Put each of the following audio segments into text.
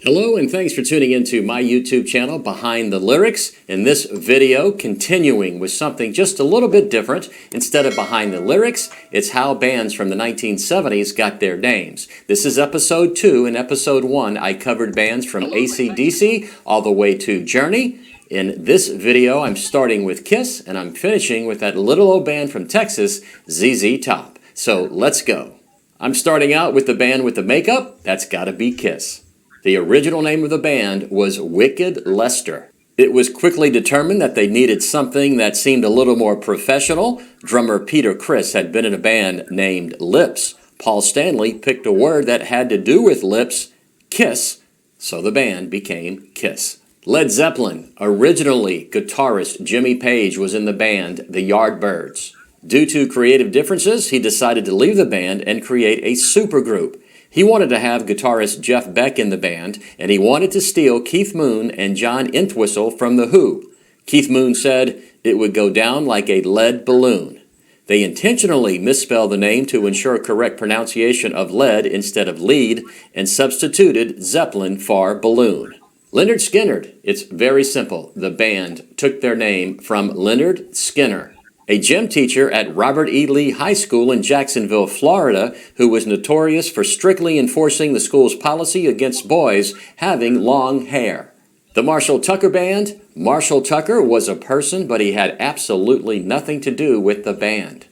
Hello and thanks for tuning into my YouTube channel, Behind the Lyrics. In this video, continuing with something just a little bit different. Instead of Behind the Lyrics, it's how bands from the 1970s got their names. This is episode 2. In episode 1, I covered bands from AC/DC all the way to Journey. In this video, I'm starting with Kiss, and I'm finishing with that little old band from Texas, ZZ Top. So let's go. I'm starting out with the band with the makeup. That's gotta be Kiss. The original name of the band was Wicked Lester. It was quickly determined that they needed something that seemed a little more professional. Drummer Peter Criss had been in a band named Lips. Paul Stanley picked a word that had to do with lips, Kiss, so the band became Kiss. Led Zeppelin, originally guitarist Jimmy Page was in the band The Yardbirds. Due to creative differences, he decided to leave the band and create a supergroup. He wanted to have guitarist Jeff Beck in the band, and he wanted to steal Keith Moon and John Entwistle from The Who. Keith Moon said it would go down like a lead balloon. They intentionally misspelled the name to ensure correct pronunciation of lead instead of lead, and substituted Zeppelin for balloon. Lynyrd Skynyrd, it's very simple. The band took their name from Lynyrd Skynyrd, a gym teacher at Robert E. Lee High School in Jacksonville, Florida, who was notorious for strictly enforcing the school's policy against boys having long hair. The Marshall Tucker Band. Marshall Tucker was a person, but he had absolutely nothing to do with the band.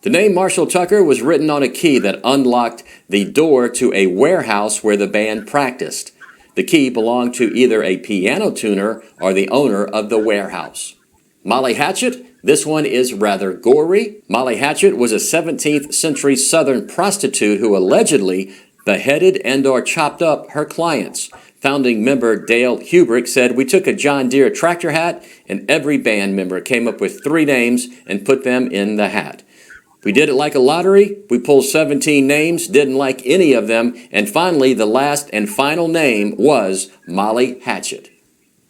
The name Marshall Tucker was written on a key that unlocked the door to a warehouse where the band practiced. The key belonged to either a piano tuner or the owner of the warehouse. Molly Hatchet. This one is rather gory. Molly Hatchet was a 17th century Southern prostitute who allegedly beheaded and/or chopped up her clients. Founding member Dale Hubrick said, "We took a John Deere tractor hat and every band member came up with 3 names and put them in the hat. We did it like a lottery. We pulled 17 names, didn't like any of them, and finally the last and final name was Molly Hatchet."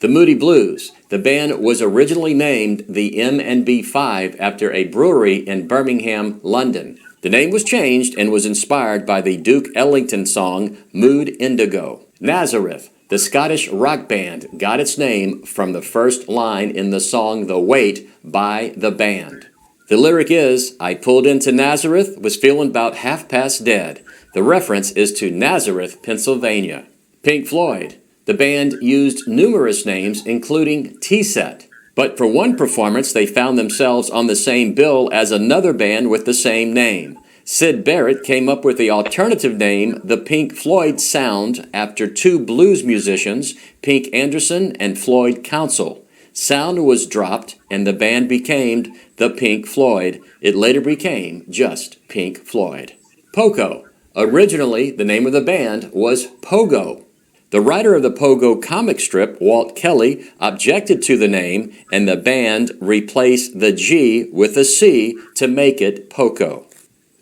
The Moody Blues. The band was originally named the M&B 5 after a brewery in Birmingham, London. The name was changed and was inspired by the Duke Ellington song Mood Indigo. Nazareth. The Scottish rock band got its name from the first line in the song The Wait by the band. The lyric is, "I pulled into Nazareth, was feeling about half past dead." The reference is to Nazareth, Pennsylvania. Pink Floyd. The band used numerous names, including T-Set. But for one performance, they found themselves on the same bill as another band with the same name. Syd Barrett came up with the alternative name, the Pink Floyd Sound, after 2 blues musicians, Pink Anderson and Floyd Council. Sound was dropped, and the band became the Pink Floyd. It later became just Pink Floyd. Poco. Originally, the name of the band was Pogo. The writer of the Pogo comic strip, Walt Kelly, objected to the name, and the band replaced the G with a C to make it Poco.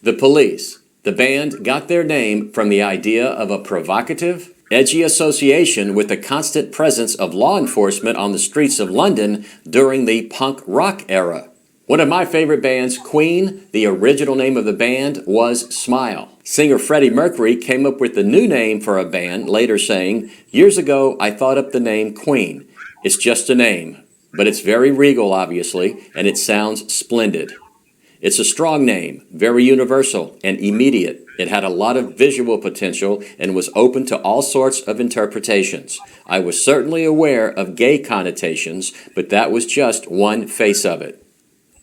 The Police. The band got their name from the idea of a provocative, edgy association with the constant presence of law enforcement on the streets of London during the punk rock era. One of my favorite bands, Queen, the original name of the band was Smile. Singer Freddie Mercury came up with the new name for a band, later saying, "Years ago, I thought up the name Queen. It's just a name, but it's very regal, obviously, and it sounds splendid. It's a strong name, very universal and immediate. It had a lot of visual potential and was open to all sorts of interpretations. I was certainly aware of gay connotations, but that was just one face of it."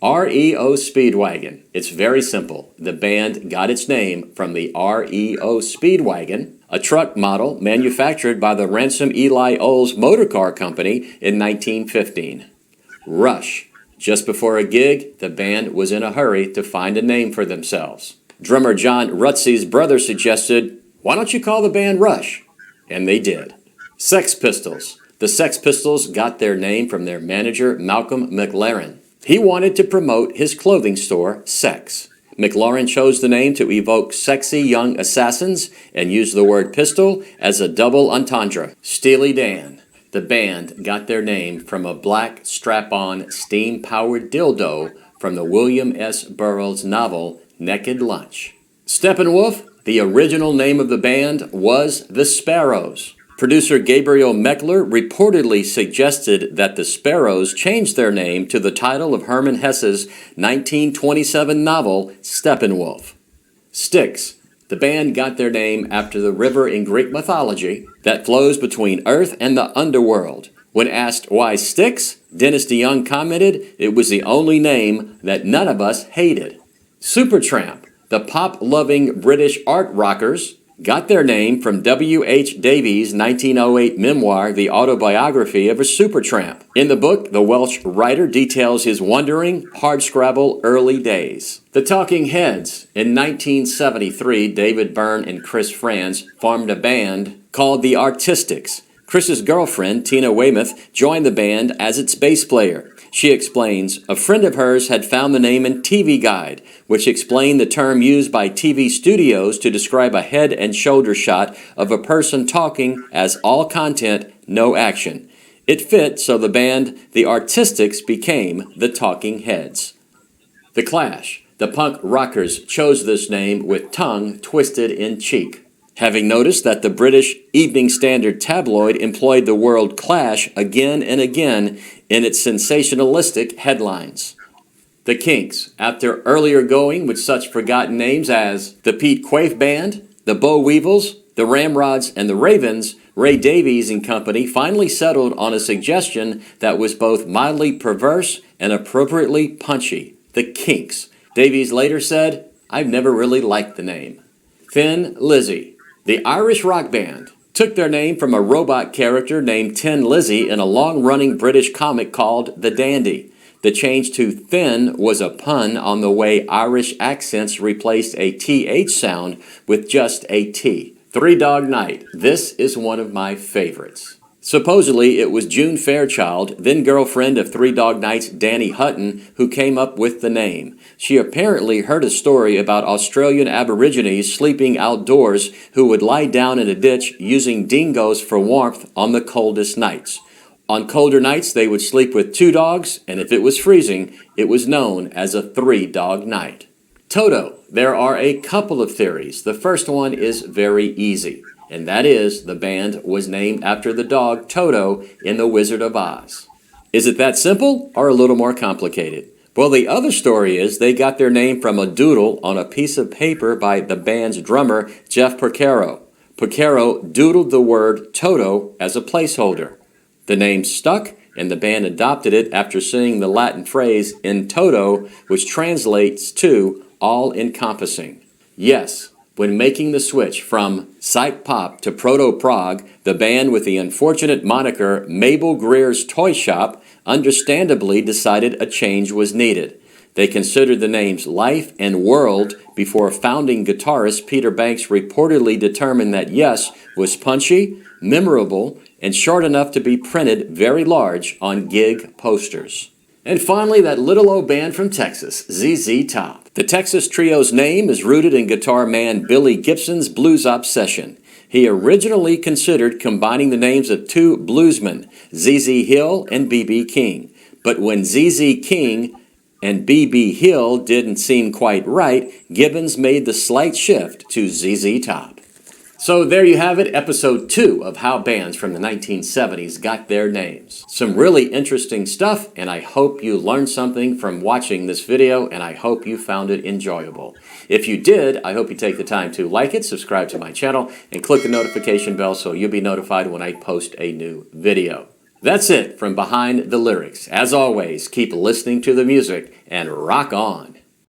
REO Speedwagon. It's very simple. The band got its name from the REO Speedwagon, a truck model manufactured by the Ransom Eli Olds Motor Car Company in 1915. Rush. Just before a gig, the band was in a hurry to find a name for themselves. Drummer John Rutsey's brother suggested, "Why don't you call the band Rush?" And they did. Sex Pistols. The Sex Pistols got their name from their manager, Malcolm McLaren. He wanted to promote his clothing store, Sex. McLaren chose the name to evoke sexy young assassins and used the word pistol as a double entendre. Steely Dan. The band got their name from a black strap-on steam-powered dildo from the William S. Burroughs novel Naked Lunch. Steppenwolf. The original name of the band was The Sparrows. Producer Gabriel Meckler reportedly suggested that the Sparrows change their name to the title of Hermann Hesse's 1927 novel Steppenwolf. Styx. The band got their name after the river in Greek mythology that flows between Earth and the underworld. When asked why Styx, Dennis DeYoung commented it was the only name that none of us hated. Supertramp. The pop-loving British art rockers got their name from W. H. Davies' 1908 memoir, The Autobiography of a Supertramp. In the book, the Welsh writer details his wandering, hardscrabble early days. The Talking Heads. In 1973, David Byrne and Chris Frantz formed a band called The Artistics. Chris's girlfriend, Tina Weymouth, joined the band as its bass player. She explains, a friend of hers had found the name in TV Guide, which explained the term used by TV studios to describe a head and shoulder shot of a person talking as all content, no action. It fit, so the band, The Artistics, became the Talking Heads. The Clash. The punk rockers chose this name with tongue twisted in cheek, having noticed that the British Evening Standard tabloid employed the word clash again and again in its sensationalistic headlines. The Kinks. After earlier going with such forgotten names as the Pete Quaife Band, the Boll Weevils, the Ramrods, and the Ravens, Ray Davies and company finally settled on a suggestion that was both mildly perverse and appropriately punchy. The Kinks. Davies later said, I've never really liked the name. Thin Lizzy. The Irish rock band took their name from a robot character named Tin Lizzy in a long-running British comic called The Dandy. The change to thin was a pun on the way Irish accents replaced a TH sound with just a T. Three Dog Night. This is one of my favorites. Supposedly, it was June Fairchild, then girlfriend of Three Dog Night's Danny Hutton, who came up with the name. She apparently heard a story about Australian Aborigines sleeping outdoors who would lie down in a ditch using dingoes for warmth on the coldest nights. On colder nights, they would sleep with two dogs, and if it was freezing, it was known as a three-dog night. Toto. There are a couple of theories. The first one is very easy, and that is the band was named after the dog Toto in The Wizard of Oz. Is it that simple or a little more complicated? Well, the other story is they got their name from a doodle on a piece of paper by the band's drummer, Jeff Porcaro. Porcaro doodled the word Toto as a placeholder. The name stuck, and the band adopted it after seeing the Latin phrase in toto, which translates to all-encompassing. Yes, when making the switch from psych pop to proto-prog, the band with the unfortunate moniker Mabel Greer's Toy Shop understandably decided a change was needed. They considered the names Life and World before founding guitarist Peter Banks reportedly determined that Yes was punchy, memorable, and short enough to be printed very large on gig posters. And finally, that little old band from Texas, ZZ Top. The Texas trio's name is rooted in guitar man Billy Gibson's blues obsession. He originally considered combining the names of two bluesmen, ZZ Hill and B.B. King. But when ZZ King and B.B. Hill didn't seem quite right, Gibbons made the slight shift to ZZ Top. So there you have it, episode 2 of how bands from the 1970s got their names. Some really interesting stuff, and I hope you learned something from watching this video, and I hope you found it enjoyable. If you did, I hope you take the time to like it, subscribe to my channel, and click the notification bell so you'll be notified when I post a new video. That's it from Behind the Lyrics. As always, keep listening to the music and rock on.